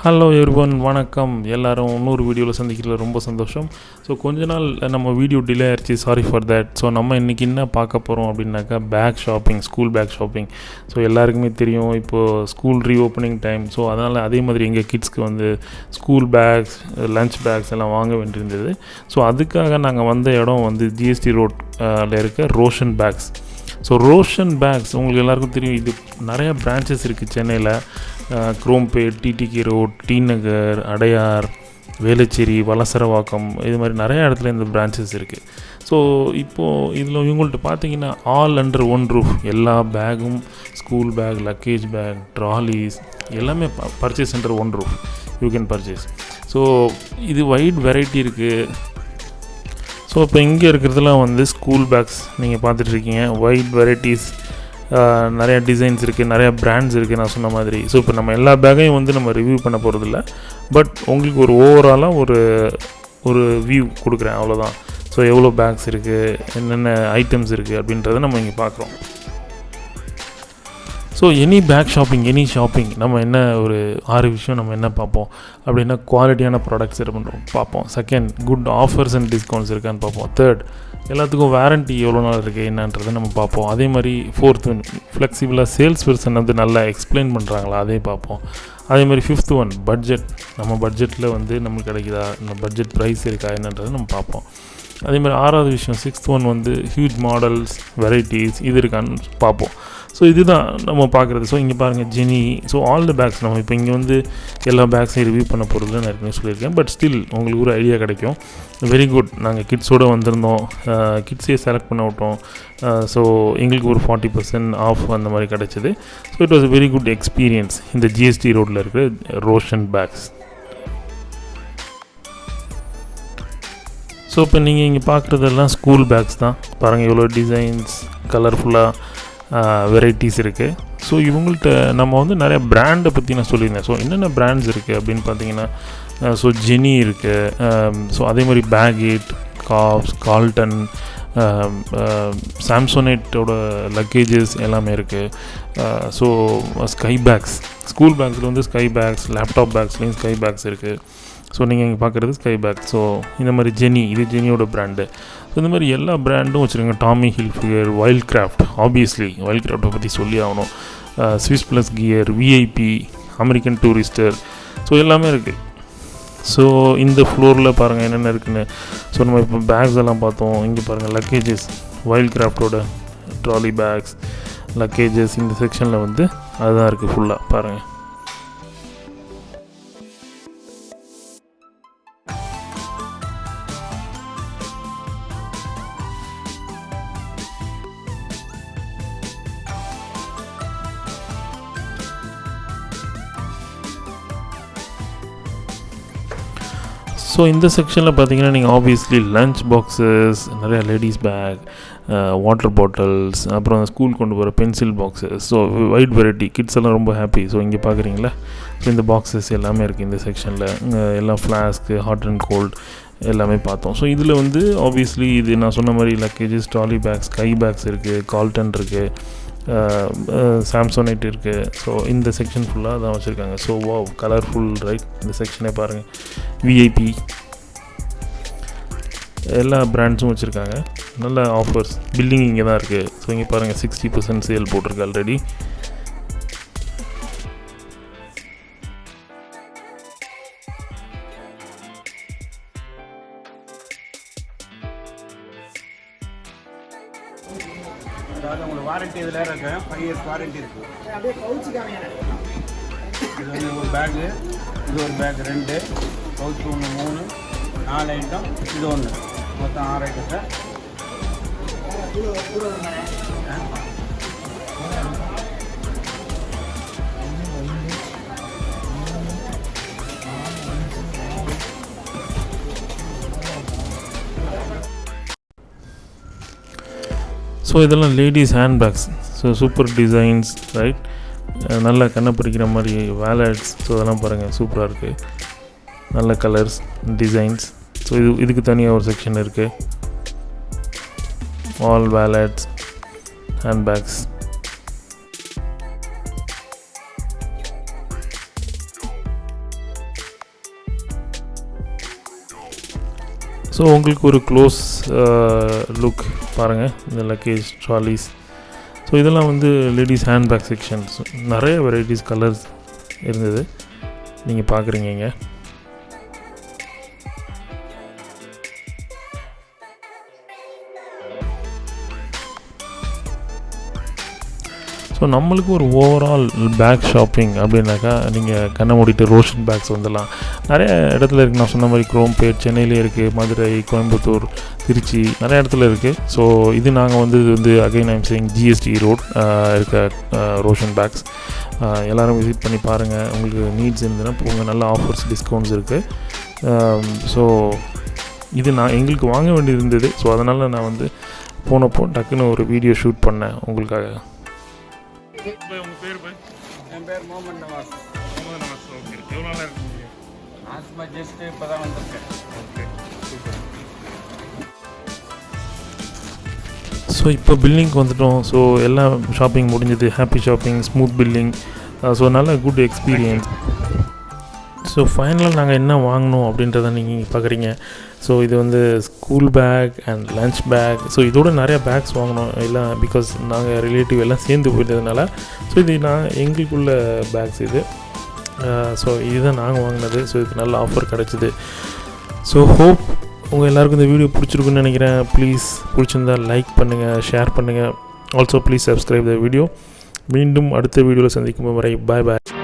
Hello everyone, வணக்கம். எல்லோரும் இன்னொரு வீடியோவில் சந்திக்கிறதுல ரொம்ப சந்தோஷம். ஸோ கொஞ்ச நாள் நம்ம வீடியோ டிலே ஆயிடுச்சு, சாரி ஃபார் தேட். ஸோ நம்ம இன்றைக்கி என்ன பார்க்க போகிறோம் அப்படின்னாக்கா bag shopping, school bag shopping. So எல்லாருக்குமே தெரியும், இப்போது ஸ்கூல் ரீஓப்பனிங் டைம். ஸோ அதனால் அதே மாதிரி எங்கள் கிட்ஸ்க்கு வந்து ஸ்கூல் பேக்ஸ், லஞ்ச் பேக்ஸ் எல்லாம் வாங்க வேண்டியிருந்தது. ஸோ அதுக்காக நாங்கள் வந்த இடம் வந்து GST ரோட்டில் இருக்க Roshan bags. So Roshan bags உங்களுக்கு எல்லாருக்கும் தெரியும், இது நிறையா பிரான்ச்சஸ் இருக்குது சென்னையில். Chromepet, TTK road, T Nagar, Adyar, Velachery, Valasaravakkam, இது மாதிரி நிறையா இடத்துல இந்த பிரான்ச்சஸ் இருக்குது. ஸோ இப்போது இதில் இவங்கள்ட்ட பார்த்தீங்கன்னா ஆல் அண்டர் ஒன் ரூஃப் எல்லா பேக்கும், school bag, luggage bag, trolleys எல்லாமே purchase under one roof you can purchase. So இது வைட் வெரைட்டி இருக்குது. ஸோ இப்போ இங்கே இருக்கிறதுலாம் வந்து ஸ்கூல் பேக்ஸ் நீங்கள் பார்த்துட்ருக்கீங்க. வைட் வெரைட்டிஸ், நிறையா டிசைன்ஸ் இருக்குது, நிறையா பிராண்ட்ஸ் இருக்குது நான் சொன்ன மாதிரி. ஸோ இப்போ நம்ம எல்லா பேக்கையும் வந்து நம்ம ரிவ்யூ பண்ண போகிறதில்ல, பட் உங்களுக்கு ஒரு ஓவராலாக ஒரு வியூ கொடுக்குறேன், அவ்வளோதான். ஸோ எவ்வளோ பேக்ஸ் இருக்குது, என்னென்ன ஐட்டம்ஸ் இருக்குது அப்படின்றத நம்ம இங்கே பார்க்குறோம். ஸோ எனி ஷாப்பிங் நம்ம என்ன ஒரு 6 விஷயம் நம்ம என்ன பார்ப்போம் அப்படின்னா, குவாலிட்டியான ப்ராடக்ட்ஸ் என்ன பண்ணுறோம் பார்ப்போம். Second, good offers and discounts இருக்கான்னு பார்ப்போம். தேர்ட், எல்லாத்துக்கும் வாரண்ட்டி எவ்வளோ நாள் இருக்குது என்னன்றதை நம்ம பார்ப்போம். அதே மாதிரி ஃபோர்த் ஒன், ஃப்ளெக்சிபிளாக சேல்ஸ் பர்சன் வந்து நல்லா எக்ஸ்பிளைன் பண்ணுறாங்களா அதே பார்ப்போம். அதே மாதிரி ஃபிஃப்த் ஒன், பட்ஜெட். நம்ம பட்ஜெட்டில் வந்து நம்மளுக்கு கிடைக்குதா, நம்ம பட்ஜெட் ப்ரைஸ் இருக்கா என்னன்றதை நம்ம பார்ப்போம். அதே மாதிரி 6வது விஷயம், சிக்ஸ்த் ஒன் வந்து ஹியூஜ் மாடல்ஸ், வெரைட்டிஸ் இது இருக்கான்னு பார்ப்போம். ஸோ இதுதான் நம்ம பார்க்குறது. ஸோ இங்கே பாருங்கள், Jenny. So all the bags நம்ம இப்போ இங்கே வந்து எல்லா பேக்ஸையும் ரிவ்யூ பண்ண போகிறதுல நான் ஏற்கனவே சொல்லியிருக்கேன். பட் ஸ்டில் உங்களுக்கு ஒரு ஐடியா கிடைக்கும். Very good. நாங்கள் கிட்ஸோடு வந்திருந்தோம், கிட்ஸே செலக்ட் பண்ண விட்டோம். ஸோ எங்களுக்கு ஒரு 40% ஆஃப் அந்த மாதிரி கிடச்சிது. So it was a very good experience இந்த GST ரோட்டில் இருக்கிற ரோஷன் பேக்ஸ். ஸோ இப்போ நீங்கள் இங்கே பார்க்குறதெல்லாம் ஸ்கூல் பேக்ஸ் தான். பாருங்கள் எவ்வளோ டிசைன்ஸ், கலர்ஃபுல்லாக வெரைட்டிஸ் இருக்குது. ஸோ இவங்கள்ட்ட நம்ம வந்து நிறைய பிராண்டை பற்றி நான் சொல்லியிருந்தேன். ஸோ என்னென்ன பிராண்ட்ஸ் இருக்குது அப்படின்னு பார்த்தீங்கன்னா, ஸோ ஜெனி இருக்குது. ஸோ அதே மாதிரி பேகேட், காப்ஸ், கால்டன், சாம்சோனேட்டோட லக்கேஜஸ் எல்லாமே இருக்குது. ஸோ ஸ்கை பேக்ஸ், ஸ்கூல் பேக்ஸில் வந்து ஸ்கை பேக்ஸ், லேப்டாப் பேக்ஸ்லேயும் ஸ்கை பேக்ஸ் இருக்குது. ஸோ நீங்கள் இங்கே பார்க்குறது ஸ்கை பேக். ஸோ இந்த மாதிரி ஜெனி, இது ஜெனியோட பிராண்டு. ஸோ இந்த மாதிரி எல்லா பிராண்டும் வச்சுருங்க. Tommy Hilfiger, wildcraft, obviously வைல்ட் கிராஃப்டை பற்றி சொல்லி ஆகணும். Swiss plus gear, VIP, American Tourister, so எல்லாமே இருக்குது. ஸோ இந்த ஃப்ளோரில் பாருங்கள் என்னென்ன இருக்குதுன்னு. ஸோ நம்ம இப்போ பேக்ஸ் எல்லாம் பார்த்தோம். இங்கே பாருங்கள் லக்கேஜஸ், வைல்ட் கிராஃப்டோட ட்ராலி பேக்ஸ், லக்கேஜஸ் இந்த செக்ஷனில் வந்து அதுதான் இருக்குது ஃபுல்லாக பாருங்கள். ஸோ இந்த செக்ஷனில் பார்த்தீங்கன்னா நீங்கள் ஆப்வியஸ்லி லஞ்ச் பாக்ஸஸ், நிறையா லேடிஸ் பேக், வாட்டர் பாட்டில்ஸ், அப்புறம் ஸ்கூல் கொண்டு போகிற pencil boxes. So wide variety, kids எல்லாம் ரொம்ப ஹாப்பி. ஸோ இங்கே பார்க்குறீங்களா, ஸோ இந்த பாக்ஸஸ் எல்லாமே இருக்குது இந்த செக்ஷனில். எல்லாம் ஃப்ளாஸ்க்கு, ஹாட் அண்ட் கோல்ட் எல்லாமே பார்த்தோம். ஸோ இதில் வந்து ஆப்வியஸ்லி இது நான் சொன்ன மாதிரி luggages, trolley bags, sky bags இருக்குது, கால்டன் இருக்குது, சாம்சோனைட் இருக்குது. ஸோ இந்த செக்ஷன் ஃபுல்லாக தான் வச்சுருக்காங்க. So wow, colourful right. இந்த செக்ஷனே பாருங்கள், விஐபி எல்லா பிராண்ட்ஸும் வச்சுருக்காங்க. நல்ல ஆஃபர்ஸ், பில்லிங் இங்கே தான் இருக்குது. ஸோ இங்கே பாருங்கள் 60% சேல் போட்டிருக்கு ஆல்ரெடி. அதாவது உங்களுக்கு வாரண்ட்டி இதில் இருக்கு, 5 இயர்ஸ் வாரண்ட்டி இருக்குது. இது வந்து ஒரு பேக்கு, இது ஒரு பேக் 2, பவுச் 1 3, 4 ஐட்டம், இது 1, மொத்தம் 6 ஐட்டம் சார். ஸோ இதெல்லாம் ladies hand bags. So super designs right, நல்லா கண்ணை பிடிக்கிற மாதிரி வேலட்ஸ். ஸோ அதெல்லாம் பாருங்கள் சூப்பராக இருக்குது, நல்ல கலர்ஸ், டிசைன்ஸ். ஸோ இதுக்கு தனியாக ஒரு செக்ஷன் இருக்குது. All wallets, hand bags. So உங்களுக்கு ஒரு க்ளோஸ் லுக் பாருங்கள் இந்த லக்கேஜ் ட்ராலிஸ். ஸோ இதெல்லாம் வந்து லேடிஸ் ஹேண்ட்பேக் செக்ஷன்ஸ், நிறைய வெரைட்டிஸ் கலர்ஸ் இருந்தது, நீங்கள் பார்க்குறீங்க இங்கே. ஸோ நம்மளுக்கு ஒரு ஓவரால் பேக் ஷாப்பிங் அப்படின்னாக்கா நீங்கள் கண்ணை மூடிட்டு ரோஷன் பேக்ஸ் வந்துடலாம். நிறைய இடத்துல இருக்குது, நான் சொன்ன மாதிரி குரோம்பேட் சென்னையிலே இருக்குது, மதுரை, கோயம்புத்தூர், திருச்சி, நிறைய இடத்துல இருக்குது. ஸோ இது நாங்கள் வந்து again I'm saying GST road இருக்க ரோஷன் பேக்ஸ். எல்லோரும் விசிட் பண்ணி பாருங்கள். உங்களுக்கு நீட்ஸ் இருந்ததுன்னா போங்க, நல்ல ஆஃபர்ஸ், டிஸ்கவுண்ட்ஸ் இருக்குது. ஸோ இது எங்களுக்கு வாங்க வேண்டியது இருந்தது. ஸோ அதனால் நான் வந்து போனப்போ டக்குன்னு ஒரு வீடியோ ஷூட் பண்ணேன் உங்களுக்காக. உங்கள் பேர் பாய்? என் பேர் முகமது நவாஸ். ஓகே, எவ்வளோ நாளாக இருக்கீங்க? நான் ஜஸ்ட்டு இப்போ தான் வந்திருக்கேன். Okay, super. ஸோ இப்போ பில்லிங்க்கு வந்துட்டோம். ஸோ எல்லாம் ஷாப்பிங் முடிஞ்சது, happy shopping, smooth billing. So நல்ல குட் எக்ஸ்பீரியன்ஸ். ஸோ ஃபைனலாக நாங்கள் என்ன வாங்கினோம் அப்படின்றத நீங்கள் பார்க்குறீங்க. ஸோ இது வந்து school bag and lunch bag. So இதோட நிறையா பேக்ஸ் வாங்கினோம் எல்லாம், பிகாஸ் நாங்கள் ரிலேட்டிவ் எல்லாம் சேர்ந்து போயிட்டதுனால. ஸோ இது எங்களுக்குள்ள பேக்ஸ் இது. ஸோ இதுதான் நாங்கள் வாங்கினது. ஸோ இதுக்கு நல்ல ஆஃபர் கிடச்சிது. ஸோ ஹோப் உங்கள் எல்லாருக்கும் இந்த வீடியோ பிடிச்சிருக்குன்னு நினைக்கிறேன். ப்ளீஸ் பிடிச்சிருந்தால் லைக் பண்ணுங்கள், ஷேர் பண்ணுங்கள். Also please subscribe the video. மீண்டும் அடுத்த வீடியோவில் சந்திக்கும் வரை பாய் பாய்.